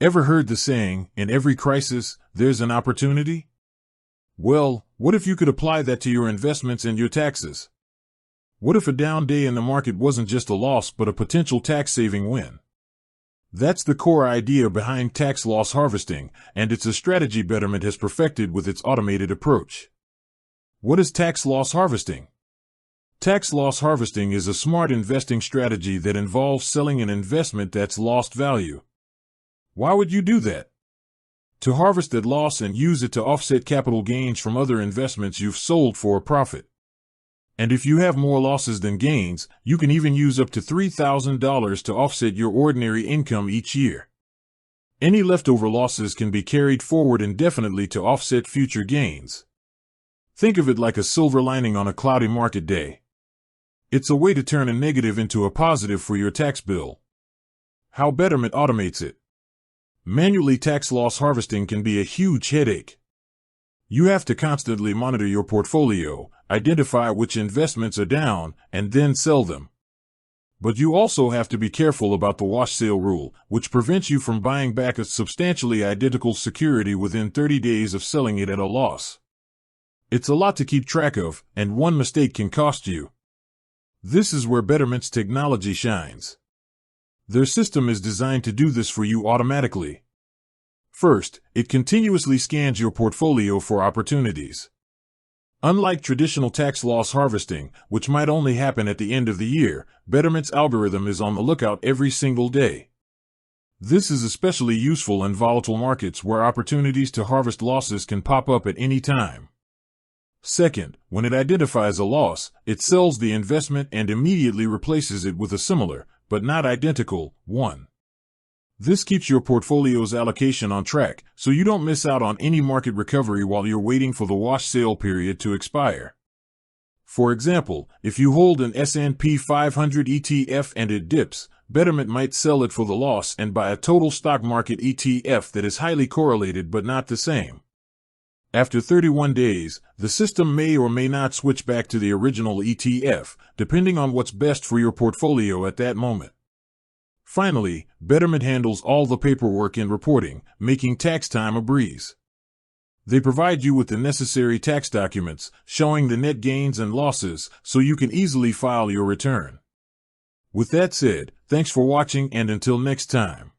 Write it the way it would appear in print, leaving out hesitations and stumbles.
Ever heard the saying, in every crisis, there's an opportunity? Well, what if you could apply that to your investments and your taxes? What if a down day in the market wasn't just a loss but a potential tax-saving win? That's the core idea behind tax loss harvesting, and it's a strategy Betterment has perfected with its automated approach. What is tax loss harvesting? Tax loss harvesting is a smart investing strategy that involves selling an investment that's lost value. Why would you do that? To harvest that loss and use it to offset capital gains from other investments you've sold for a profit. And if you have more losses than gains, you can even use up to $3,000 to offset your ordinary income each year. Any leftover losses can be carried forward indefinitely to offset future gains. Think of it like a silver lining on a cloudy market day. It's a way to turn a negative into a positive for your tax bill. How Betterment automates it. Manually tax loss harvesting can be a huge headache. You have to constantly monitor your portfolio, identify which investments are down, and then sell them. But you also have to be careful about the wash sale rule, which prevents you from buying back a substantially identical security within 30 days of selling it at a loss. It's a lot to keep track of, and one mistake can cost you. This is where Betterment's technology shines. Their system is designed to do this for you automatically. First, it continuously scans your portfolio for opportunities. Unlike traditional tax loss harvesting, which might only happen at the end of the year, Betterment's algorithm is on the lookout every single day. This is especially useful in volatile markets where opportunities to harvest losses can pop up at any time. Second, when it identifies a loss, it sells the investment and immediately replaces it with a similar, but not identical, one. This keeps your portfolio's allocation on track, so you don't miss out on any market recovery while you're waiting for the wash sale period to expire. For example, if you hold an S&P 500 ETF and it dips, Betterment might sell it for the loss and buy a total stock market ETF that is highly correlated but not the same. After 31 days, the system may or may not switch back to the original ETF, depending on what's best for your portfolio at that moment. Finally, Betterment handles all the paperwork and reporting, making tax time a breeze. They provide you with the necessary tax documents, showing the net gains and losses, so you can easily file your return. With that said, thanks for watching and until next time.